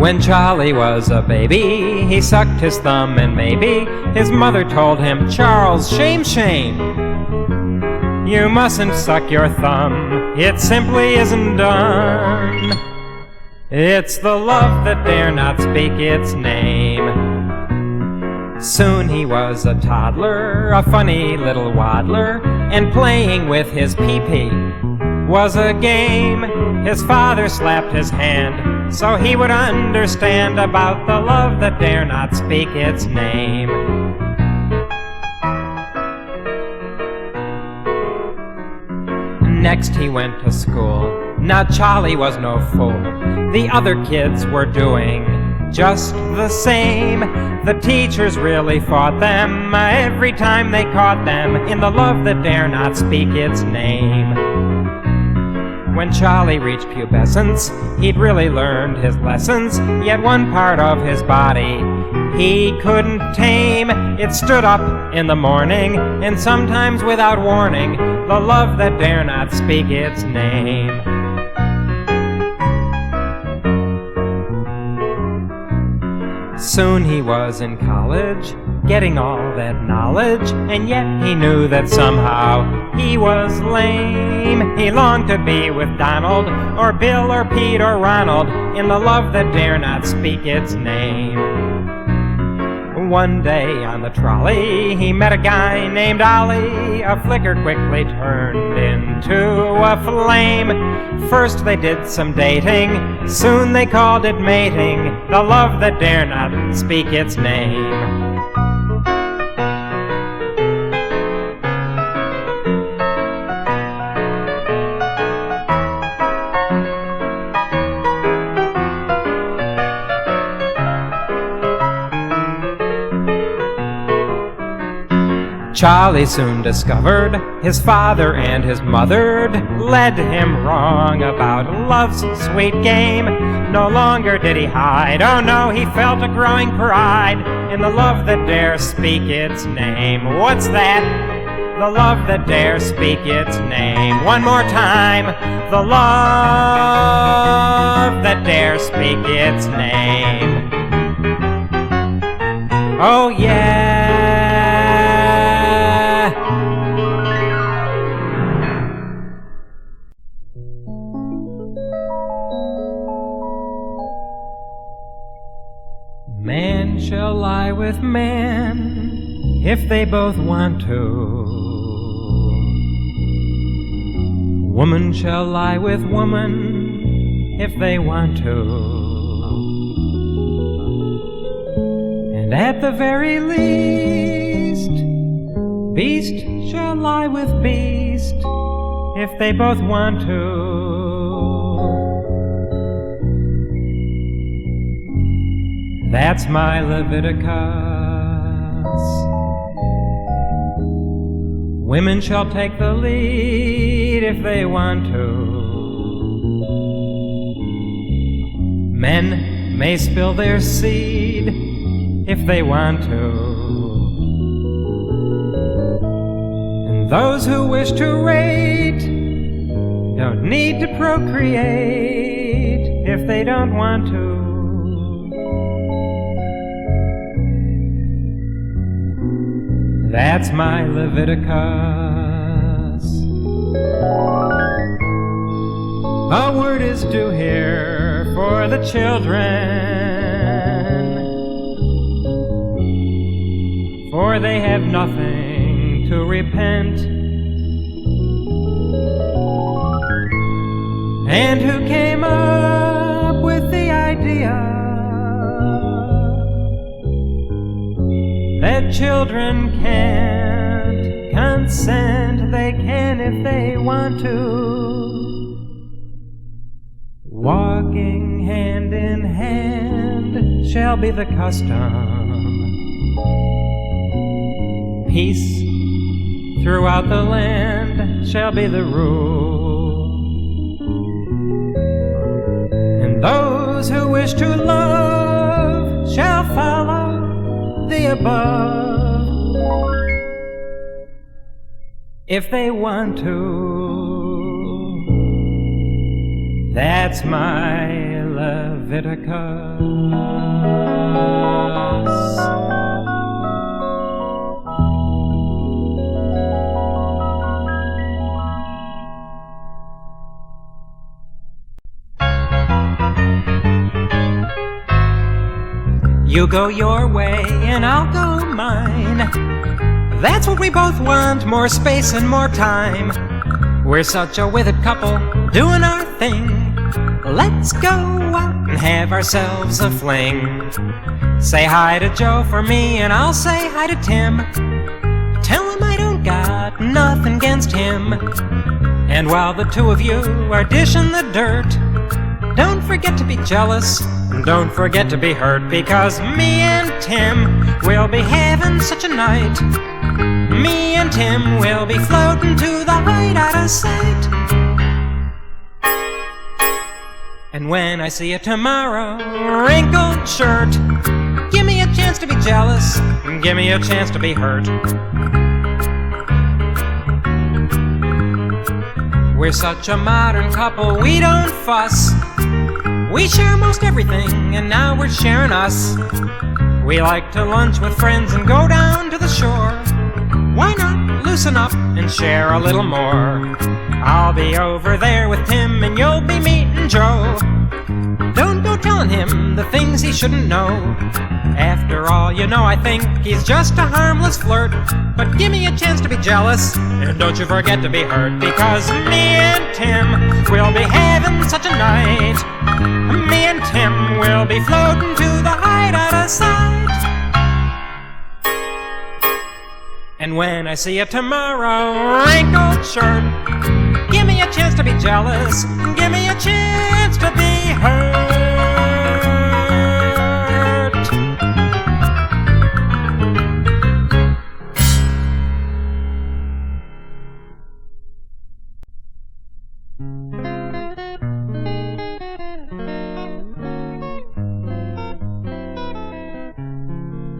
When Charlie was a baby, he sucked his thumb and maybe his mother told him, "Charles, shame, shame. You mustn't suck your thumb, it simply isn't done. It's the love that dare not speak its name." Soon he was a toddler, a funny little waddler, and playing with his pee-pee was a game. His father slapped his hand so he would understand about the love that dare not speak its name. Next he went to school. Now Charlie was no fool. The other kids were doing just the same. The teachers really fought them every time they caught them in the love that dare not speak its name. When Charlie reached pubescence, he'd really learned his lessons, yet one part of his body he couldn't tame. It stood up in the morning, and sometimes without warning, the love that dare not speak its name. Soon he was in college, getting all that knowledge, and yet he knew that somehow he was lame. He longed to be with Donald, or Bill, or Pete, or Ronald, in the love that dare not speak its name. One day on the trolley, he met a guy named Ollie. A flicker quickly turned into a flame. First they did some dating, soon they called it mating, the love that dare not speak its name. Charlie soon discovered his father and his mother'd led him wrong about love's sweet game. No longer did he hide, oh no, he felt a growing pride in the love that dare speak its name. What's that? The love that dare speak its name. One more time, the love that dare speak its name. Oh yeah. Man shall lie with man if they both want to. Woman shall lie with woman if they want to. And at the very least, beast shall lie with beast if they both want to. That's my Leviticus. Women shall take the lead if they want to. Men may spill their seed if they want to. And those who wish to rate don't need to procreate if they don't want to. That's my Leviticus. A word is due here for the children, for they have nothing to repent. And who came up with the idea that children can't consent? They can if they want to. Walking hand in hand shall be the custom. Peace throughout the land shall be the rule. And those who wish to love shall follow the above if they want to. That's my Leviticus. You go your way and I'll go mine. That's what we both want, more space and more time. We're such a withered couple, doing our thing. Let's go out and have ourselves a fling. Say hi to Joe for me and I'll say hi to Tim. Tell him I don't got nothing against him. And while the two of you are dishing the dirt, don't forget to be jealous, and don't forget to be hurt, because me and Tim will be having such a night. Me and Tim will be floating to the height out of sight. And when I see you tomorrow, wrinkled shirt, give me a chance to be jealous, and give me a chance to be hurt. We're such a modern couple, we don't fuss. We share most everything, and now we're sharing us. We like to lunch with friends and go down to the shore. Why not loosen up and share a little more? I'll be over there with Tim and you'll be meeting Joe. Don't go telling him the things he shouldn't know. After all, you know, I think he's just a harmless flirt. But give me a chance to be jealous, and don't you forget to be hurt, because me and Tim will be having such a night. Me and Tim will be floating to the height out of sight. And when I see you tomorrow, wrinkled shirt, give me a chance to be jealous, give me a chance to be hurt.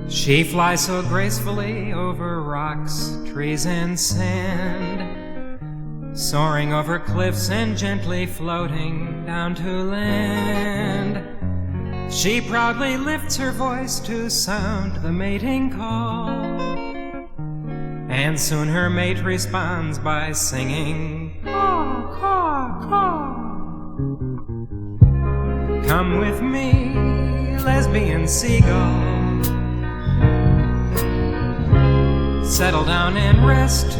She flies so gracefully over rocks, trees, and sand, soaring over cliffs and gently floating down to land. She proudly lifts her voice to sound the mating call, and soon her mate responds by singing, caw, caw, caw. Come with me, lesbian seagull, settle down and rest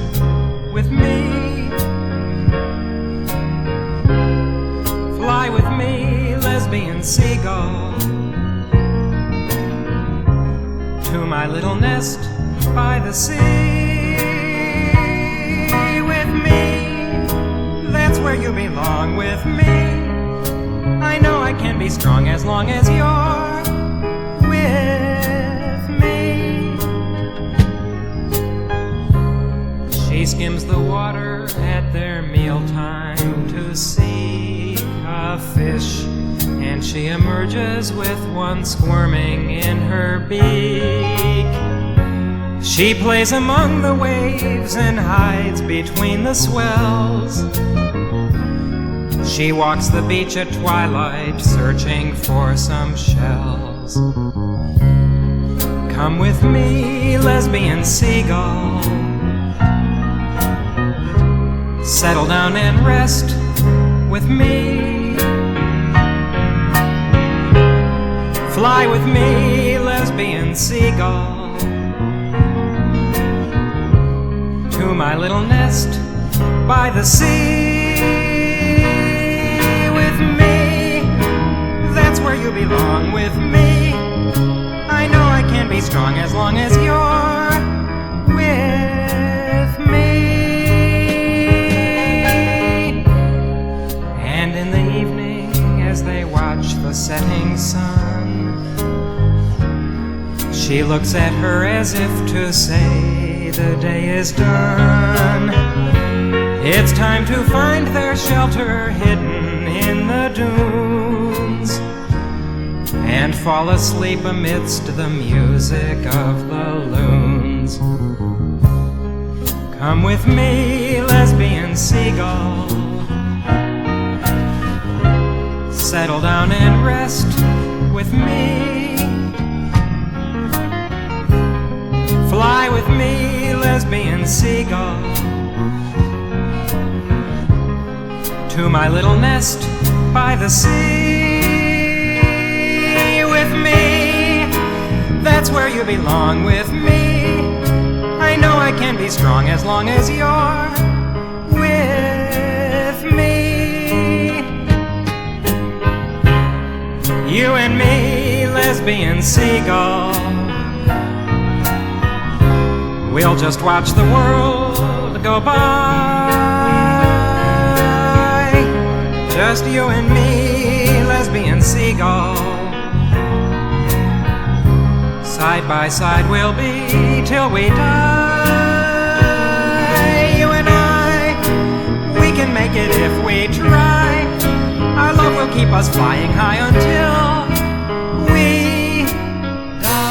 with me. Fly with me, lesbian seagull, to my little nest by the sea. With me, that's where you belong. With me, I know I can be strong as long as you're with me. She skims the water at their mealtime to seek a fish, and she emerges with one squirming in her beak. She plays among the waves and hides between the swells. She walks the beach at twilight, searching for some shells. Come with me, lesbian seagull, settle down and rest with me. Fly with me, lesbian seagull, to my little nest by the sea. With me, that's where you belong. With me, I know I can be strong as long as you're with me. And in the evening, as they watch the setting sun, she looks at her as if to say the day is done. It's time to find their shelter hidden in the dunes, and fall asleep amidst the music of the loons. Come with me, lesbian seagull, settle down and rest with me. Fly with me, lesbian seagull, to my little nest by the sea. With me, that's where you belong. With me, I know I can be strong as long as you're with me. You and me, lesbian seagull, we'll just watch the world go by. Just you and me, lesbian seagull, side by side we'll be till we die. You and I, we can make it if we try. Our love will keep us flying high until we die.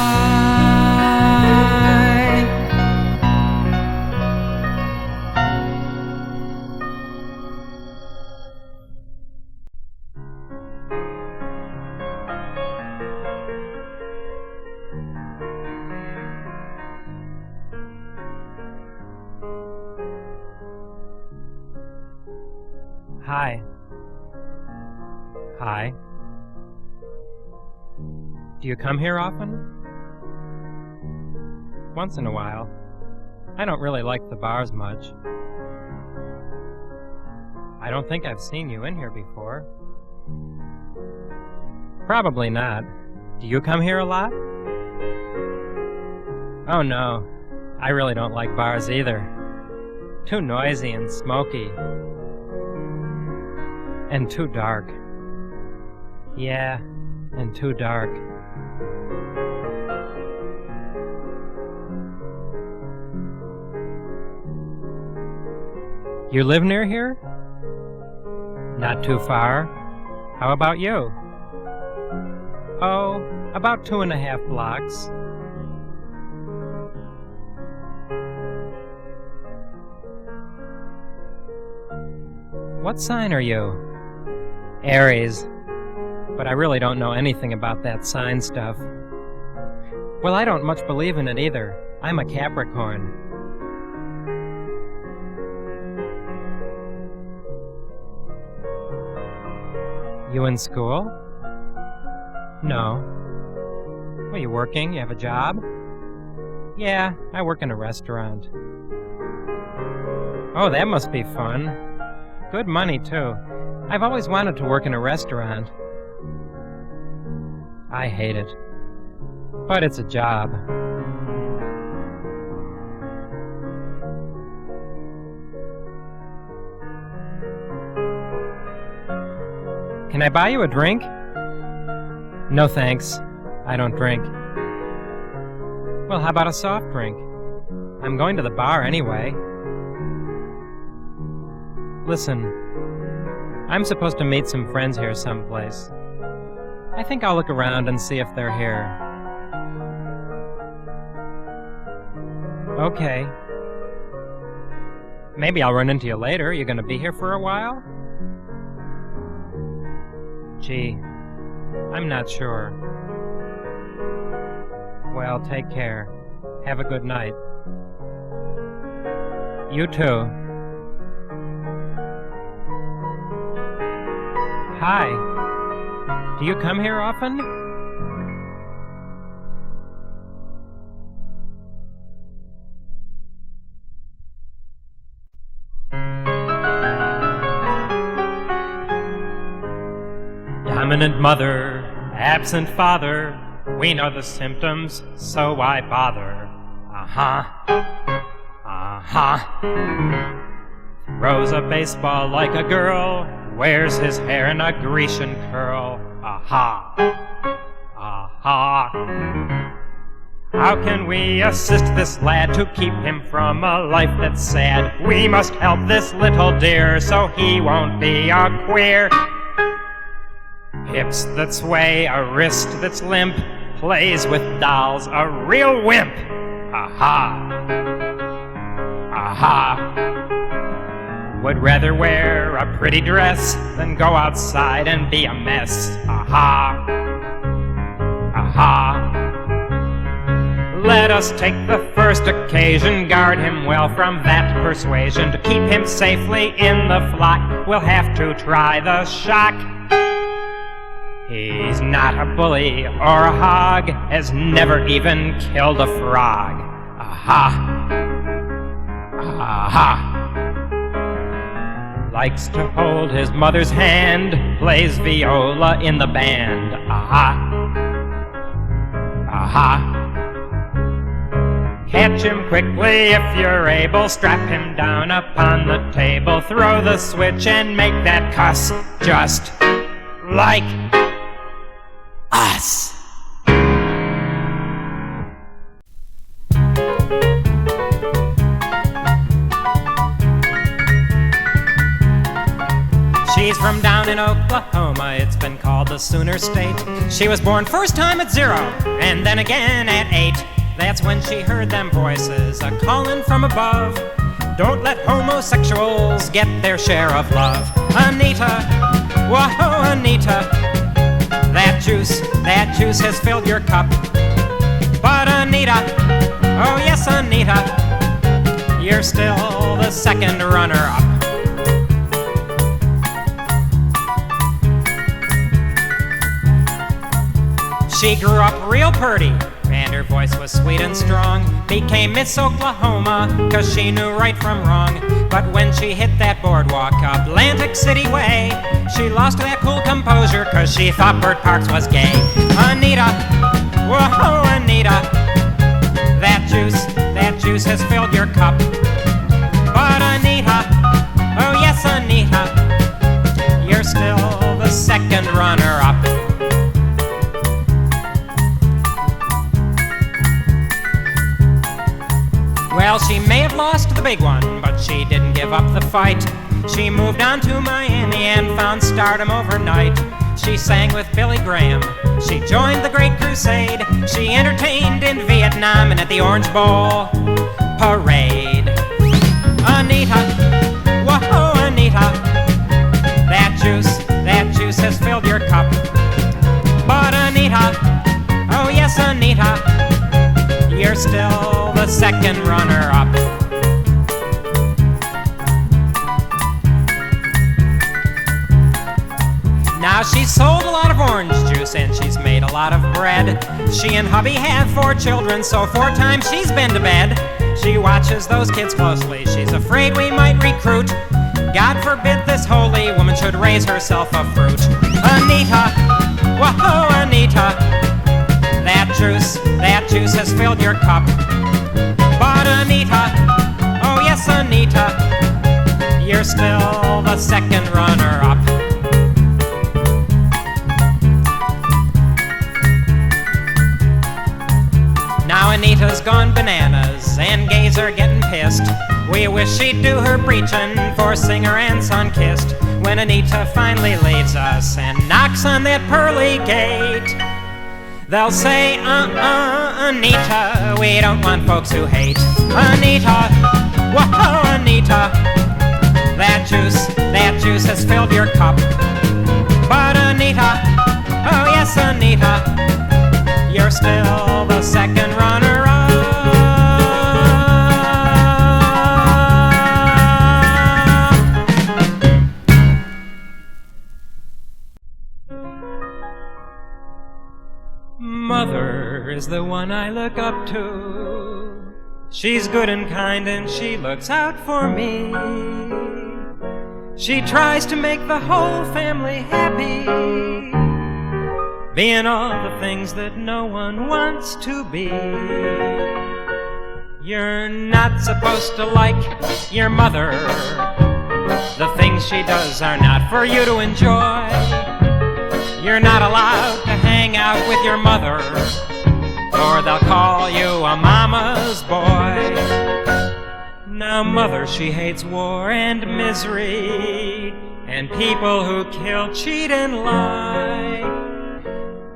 Hi. Hi. Do you come here often? Once in a while. I don't really like the bars much. I don't think I've seen you in here before. Probably not. Do you come here a lot? Oh no, I really don't like bars either. Too noisy and smoky. And too dark. Yeah, and too dark. You live near here? Not too far. How about you? Oh, about 2.5 blocks. What sign are you? Aries. But I really don't know anything about that sign stuff. Well, I don't much believe in it either. I'm a Capricorn. You in school? No. Are you working? You have a job? Yeah, I work in a restaurant. Oh, that must be fun. Good money, too. I've always wanted to work in a restaurant. I hate it. But it's a job. Can I buy you a drink? No thanks. I don't drink. Well, how about a soft drink? I'm going to the bar anyway. Listen, I'm supposed to meet some friends here someplace. I think I'll look around and see if they're here. Okay. Maybe I'll run into you later. You gonna be here for a while? Gee, I'm not sure. Well, take care. Have a good night. You too. Hi. Do you come here often? Dominant mother, absent father, we know the symptoms, so why bother? Throws a baseball like a girl, wears his hair in a Grecian curl. How can we assist this lad to keep him from a life that's sad? We must help this little dear so he won't be a queer. Hips that sway, a wrist that's limp, plays with dolls, a real wimp. would rather wear a pretty dress than go outside and be a mess. Aha, aha. Let us take the first occasion, guard him well from that persuasion. To keep him safely in the flock, we'll have to try the shock. He's not a bully or a hog, has never even killed a frog. Aha, aha. Likes to hold his mother's hand, plays viola in the band. Aha, aha. Catch him quickly if you're able, strap him down upon the table, throw the switch and make that cuss just like us. She's from down in Oklahoma, it's been called the Sooner State. She was born first time at 0, and then again at 8. That's when she heard them voices a-callin' from above. Don't let homosexuals get their share of love. Anita, whoa, Anita, that juice has filled your cup. But Anita, oh yes, Anita, you're still the second runner-up. She grew up real purty, and her voice was sweet and strong. Became Miss Oklahoma, 'cause she knew right from wrong. But when she hit that boardwalk Atlantic City way, she lost that cool composure, 'cause she thought Bert Parks was gay. Anita, whoa, Anita, that juice has filled your cup. But Anita, oh yes, Anita, you're still the second runner-up. Well, she may have lost the big one, but she didn't give up the fight. She moved on to Miami and found stardom overnight. She sang with Billy Graham, she joined the Great Crusade. She entertained in Vietnam and at the Orange Bowl parade. Anita, whoa, Anita, that juice has filled your cup. But Anita, oh yes, Anita, you're still the second runner-up. Now she's sold a lot of orange juice and she's made a lot of bread. She and hubby have 4 children, so 4 times she's been to bed. She watches those kids closely, she's afraid we might recruit. God forbid this holy woman should raise herself a fruit. Anita, whoa, Anita, that juice has filled your cup. But Anita, oh yes, Anita, you're still the second runner-up. Now Anita's gone bananas and gays are getting pissed. We wish she'd do her preaching for Singer and Sunkissed. When Anita finally leaves us and knocks on that pearly gate, they'll say, Anita, we don't want folks who hate. Anita, whoa, Anita, that juice has filled your cup. But Anita, oh yes, Anita, you're still the second runner-up. Mother is the one I look up to. She's good and kind and she looks out for me. She tries to make the whole family happy, being all the things that no one wants to be. You're not supposed to like your mother. The things she does are not for you to enjoy. You're not allowed to hang out with your mother, or they'll call you a mama's boy. Now mother, she hates war and misery, and people who kill, cheat, and lie.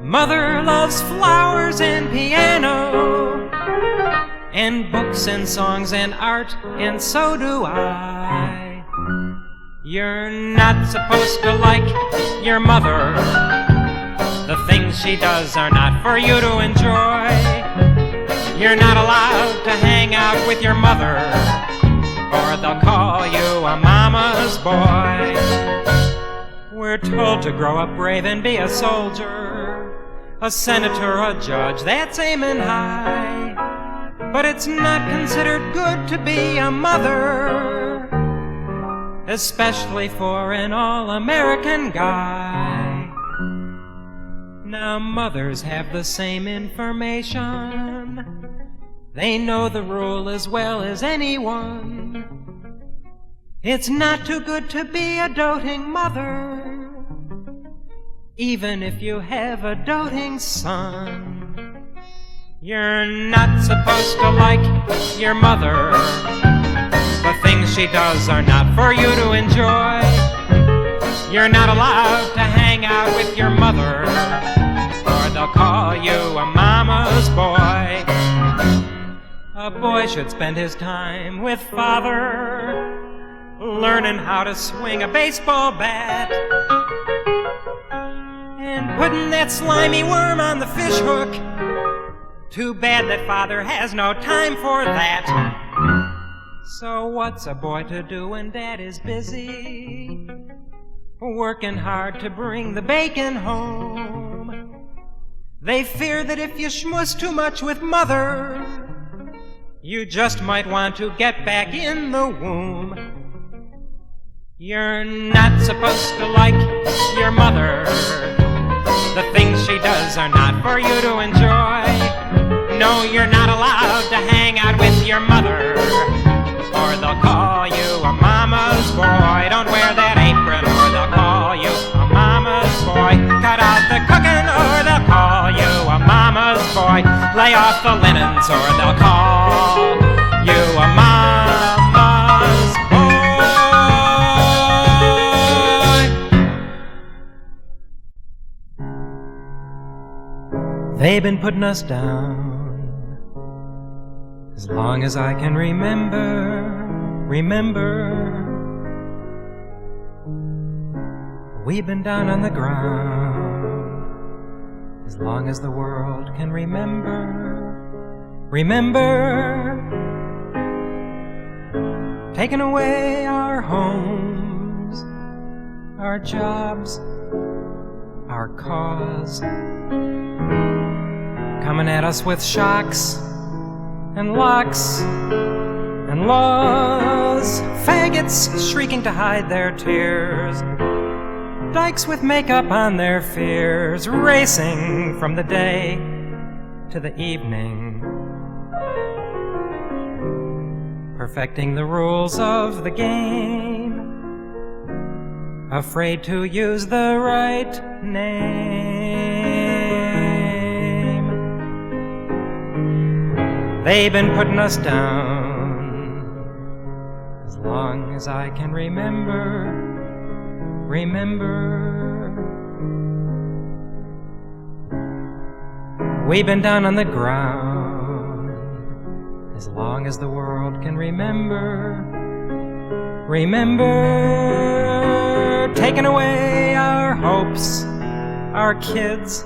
Mother loves flowers and piano, and books and songs and art, and so do I. You're not supposed to like your mother. The things she does are not for you to enjoy. You're not allowed to hang out with your mother, or they'll call you a mama's boy. We're told to grow up brave and be a soldier, a senator, a judge, that's aiming high. But it's not considered good to be a mother, especially for an all-American guy. Now mothers have the same information. They know the rule as well as anyone. It's not too good to be a doting mother, even if you have a doting son. You're not supposed to like your mother. The things she does are not for you to enjoy. You're not allowed to hang out with your mother, or they'll call you a mama's boy. A boy should spend his time with father, learning how to swing a baseball bat, and putting that slimy worm on the fish hook. Too bad that father has no time for that. So what's a boy to do when dad is busy, working hard to bring the bacon home? They fear that if you schmooze too much with mother, you just might want to get back in the womb. You're not supposed to like your mother. The things she does are not for you to enjoy. No, you're not allowed to hang out with your mother, or they'll call you a mama's boy. Don't wear that apron, or they'll call you a mama's boy. Cut out the cooking, or they'll call you a mama's boy. Lay off the linens, or they'll call you a mama's boy. They've been putting us down as long as I can remember. We've been down on the ground as long as the world can remember. Taking away our homes, our jobs, our cause, coming at us with shocks and locks and laws, faggots shrieking to hide their tears, dykes with makeup on their fears, racing from the day to the evening, perfecting the rules of the game, afraid to use the right name. They've been putting us down as long as I can remember. We've been down on the ground as long as the world can remember. Taking away our hopes, our kids,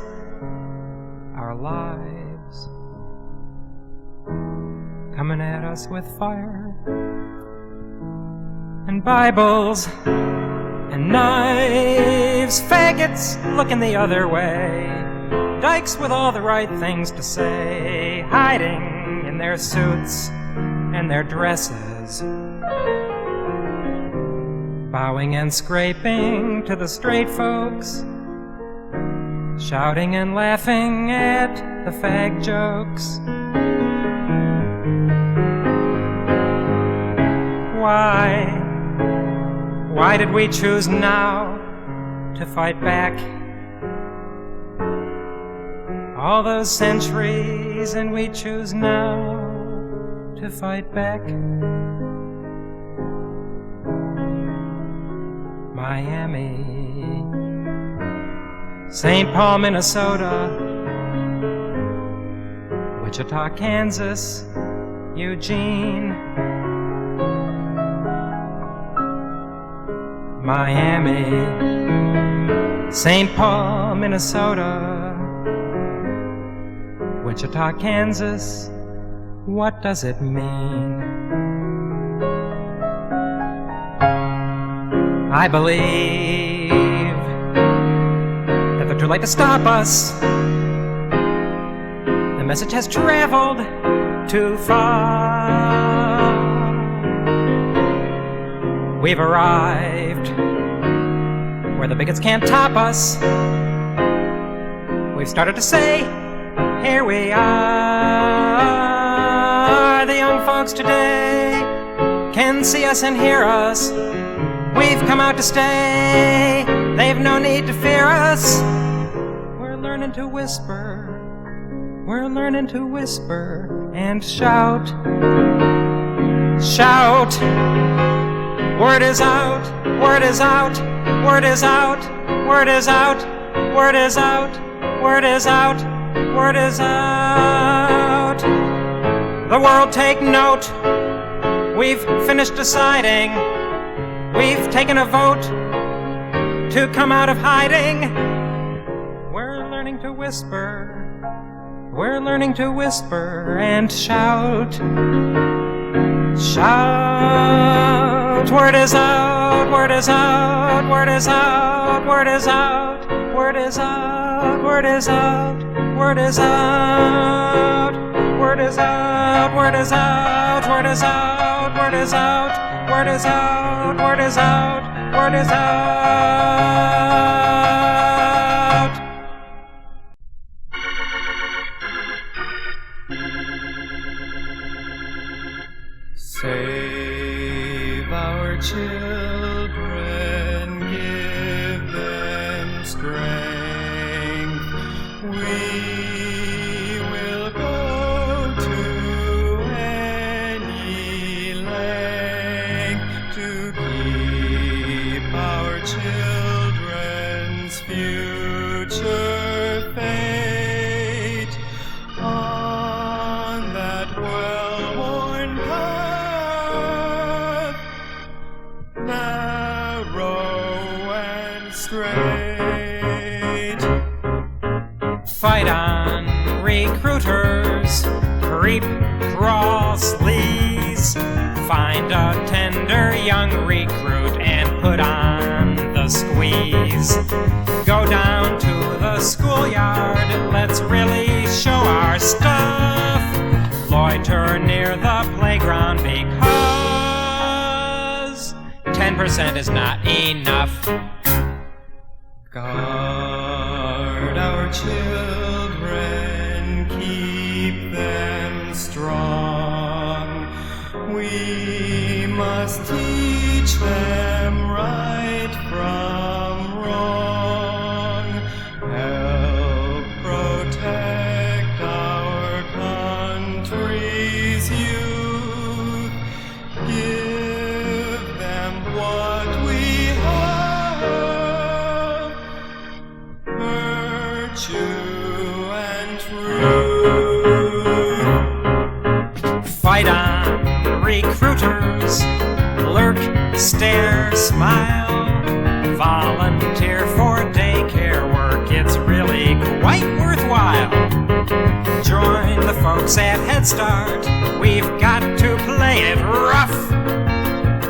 our lives, coming at us with fire and Bibles and knives, faggots looking the other way, dykes with all the right things to say, hiding in their suits and their dresses, bowing and scraping to the straight folks, shouting and laughing at the fag jokes. Why did we choose now to fight back? All those centuries, and we choose now to fight back. Miami, St. Paul, Minnesota, Wichita, Kansas, Eugene, Miami, St. Paul, Minnesota, Wichita, Kansas. What does it mean? I believe that they're too late to stop us. The message has traveled too far. We've arrived where the bigots can't top us. We've started to say, here we are. The young folks today can see us and hear us. We've come out to stay. They've no need to fear us. We're learning to whisper. We're learning to whisper and shout. Shout. Word is out. Word is out. Word is out. Word is out. Word is out. Word is out. Word is out. The world take note. We've finished deciding. We've taken a vote to come out of hiding. We're learning to whisper. We're learning to whisper and shout. Shout. Word is out. Word is out. Word is out. Word is out. Word is out. Word is out. Word is out. Word is out. Word is out. Word is out. Word is out. Word is out. Word is out. Word is out. Save our children, give them strength. We will go to any length to keep our children's future fate on that well-worn path, narrow and straight. Fight on, recruiters, creep, crawl, sleaze. Find a tender young recruit and put on the squeeze. Go down to the schoolyard, let's really show our stuff. Loiter near the playground because 10% is not enough. Guard our children, keep them strong. We must teach them right from wrong. Help protect our country's youth. Give them what we have, virtue and truth. Fight on, recruiters, lurk, stare, smile. Volunteer for daycare work, it's really quite worthwhile. Join the folks at Head Start, we've got to play it rough.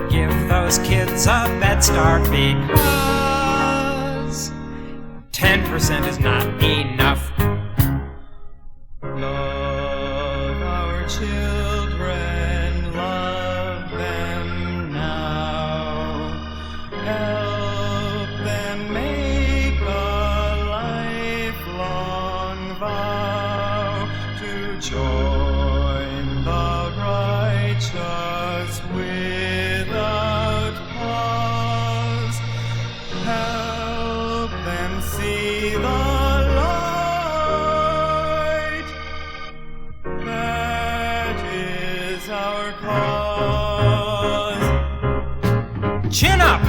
Give those kids a bed start because 10% is not enough. Love our children, love them now. Help them make a lifelong vow to join the righteous without pause. Help them see the light. That is our cause. Chin up,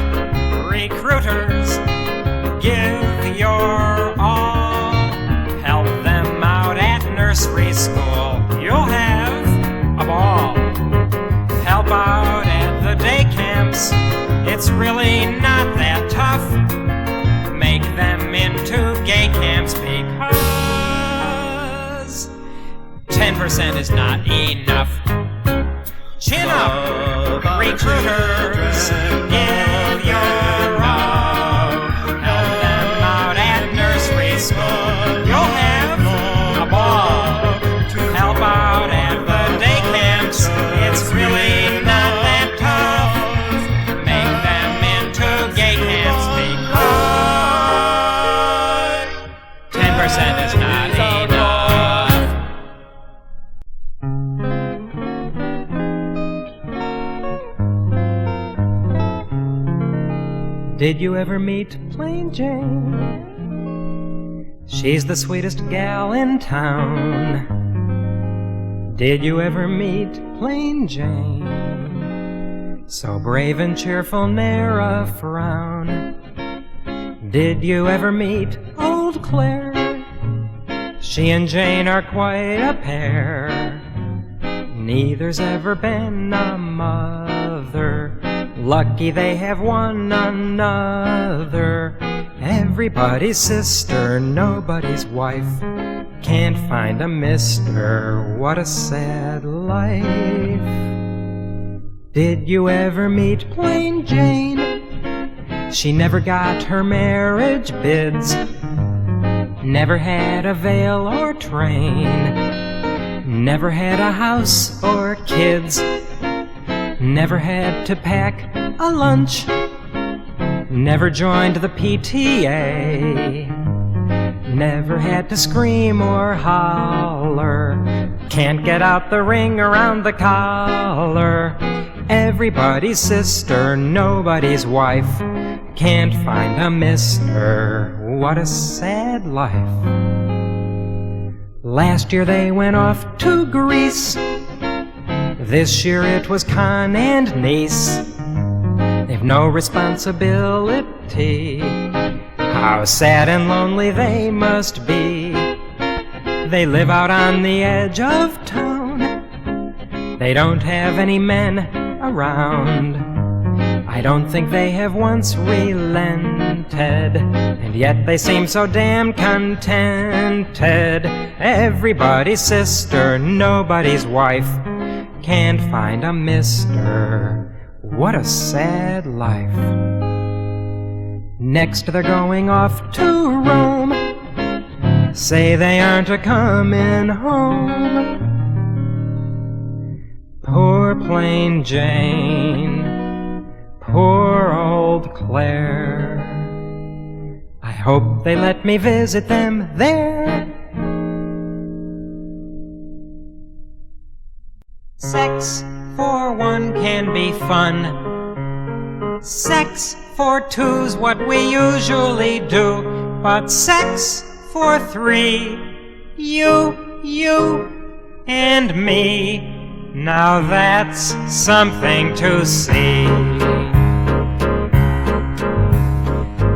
recruiters. Give your all. Help them out at nursery school. You'll have a ball. Help out at the day camps. it's really not that tough. Make them into gay camps because 10% is not enough. Chin up, recruiters, give your all. Help them out at nursery school. You'll have a ball. Help out at the day camps. It's really not that tough. Make them into gay camps because 10% is not enough. Did you ever meet Plain Jane? She's the sweetest gal in town. Did you ever meet Plain Jane? So brave and cheerful, ne'er a frown. Did you ever meet Old Claire? She and Jane are quite a pair. Neither's ever been a mother. Lucky they have one another. Everybody's sister, nobody's wife. Can't find a mister, what a sad life. Did you ever meet Plain Jane? She never got her marriage bids. Never had a veil or train. Never had a house or kids. Never had to pack a lunch. Never joined the PTA. Never had to scream or holler. Can't get out the ring around the collar. Everybody's sister, nobody's wife. Can't find a mister, what a sad life. Last year they went off to Greece. This year it was Con and Niece. They've no responsibility. How sad and lonely they must be. They live out on the edge of town. They don't have any men around. I don't think they have once relented, and yet they seem so damn contented. Everybody's sister, nobody's wife. Can't find a mister, what a sad life. Next they're going off to Rome. Say they aren't a-comin' home. Poor Plain Jane, poor old Claire. I hope they let me visit them there. Sex for one can be fun. Sex for two's what we usually do. But sex for three, you, and me, now that's something to see.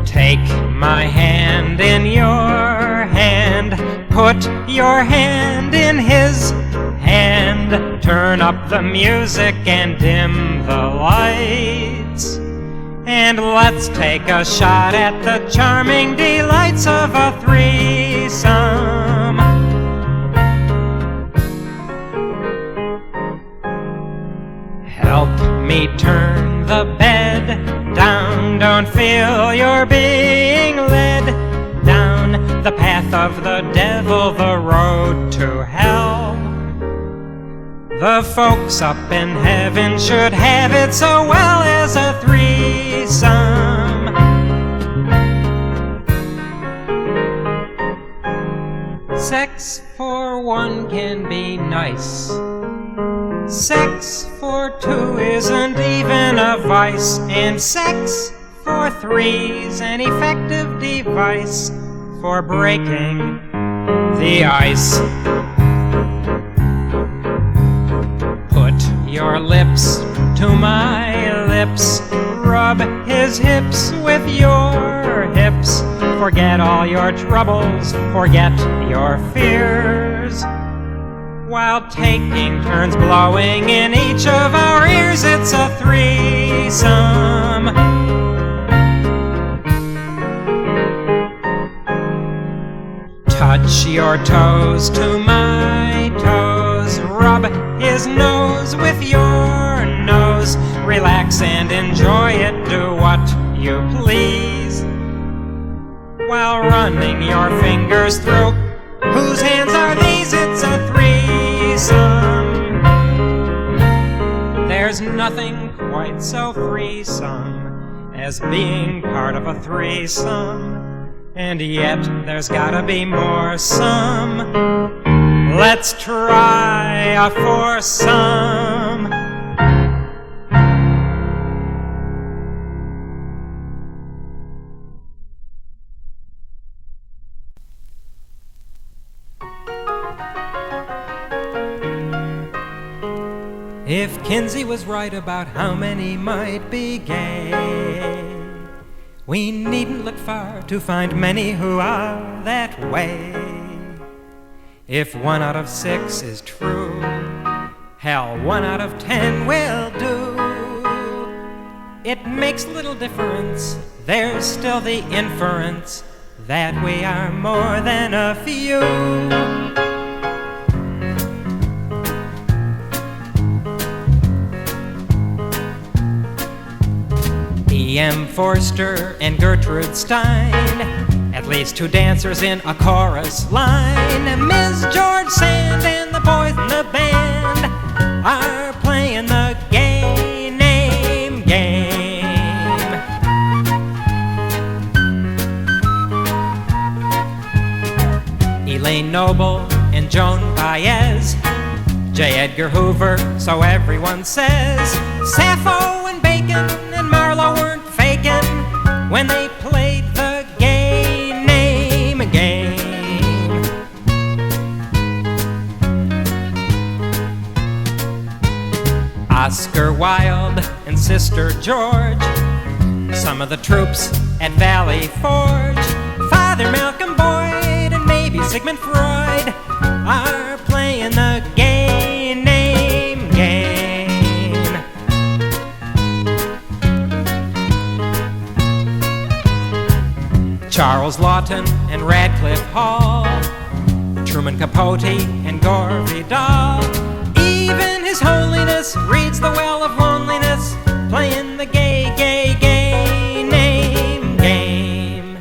Take my hand in your hand, put your hand in his hand, turn up the music and dim the lights, and let's take a shot at the charming delights of a threesome. Help me turn the bed down, don't feel you're being led down the path of the devil, the road to hell. The folks up in heaven should have it so well as a threesome. Sex for one can be nice. Sex for two isn't even a vice. And sex for three's an effective device for breaking the ice. Your lips to my lips, rub his hips with your hips. Forget all your troubles, forget your fears, while taking turns blowing in each of our ears. It's a threesome. Touch your toes to my toes. Rub his nose with your nose. Relax and enjoy it. Do what you please while running your fingers through. Whose hands are these? It's a threesome. There's nothing quite so threesome as being part of a threesome. And yet there's gotta be more some. Let's try a foursome. If Kinsey was right about how many might be gay, we needn't look far to find many who are that way. If 1 out of 6 is true, hell, 1 out of 10 will do. It makes little difference, there's still the inference that we are more than a few. E.M. Forster and Gertrude Stein, at least 2 dancers in a chorus line. Ms. George Sand and the boys in the band are playing the gay name game. Elaine Noble and Joan Baez, J. Edgar Hoover, so everyone says. Sappho and Bacon and Marlowe weren't faking when they played the gay name game. Oscar Wilde and Sister George, some of the troops at Valley Forge. Father Malcolm Boyd and maybe Sigmund Freud are playing the gay name game. Charles Lawton and Radcliffe Hall, Truman Capote and Gore Vidal. Even His Holiness reads the Well of Loneliness, playing the gay, gay, gay name game.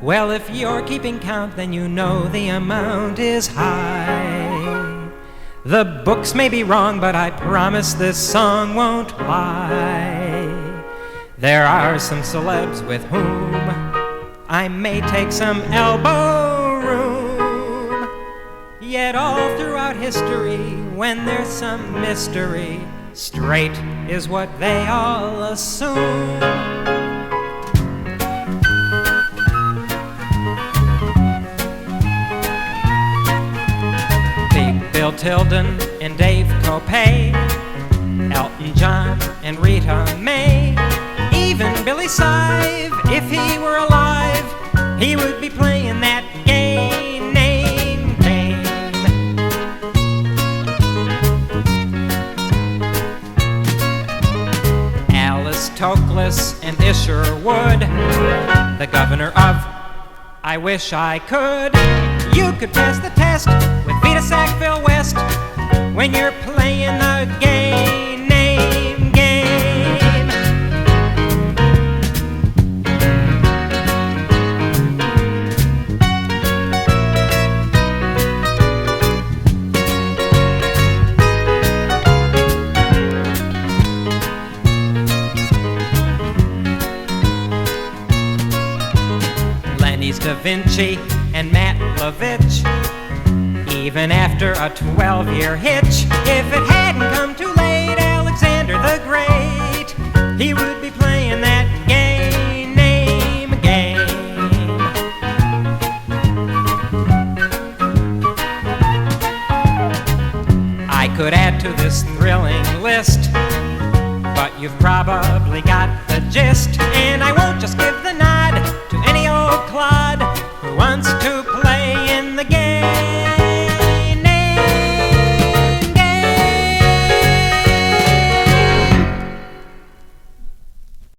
Well, if you're keeping count, then you know the amount is high. The books may be wrong, but I promise this song won't lie. There are some celebs with whom I may take some elbow room. Yet all throughout history, when there's some mystery, straight is what they all assume. Big Bill Tilden and Dave Coupe, Elton John and Rita May. Even Billy Sive, if he were alive, he would be playing that gay name game. Alice Toklas and Isherwood, the governor of I Wish I Could. You could pass the test with Vita Sackville West when you're playing the gay name game. Da Vinci and Matt Lovitch, even after a 12-year hitch. If it hadn't come too late, Alexander the Great, he would be playing that gay name game. I could add to this thrilling list, but you've probably got the gist, and I won't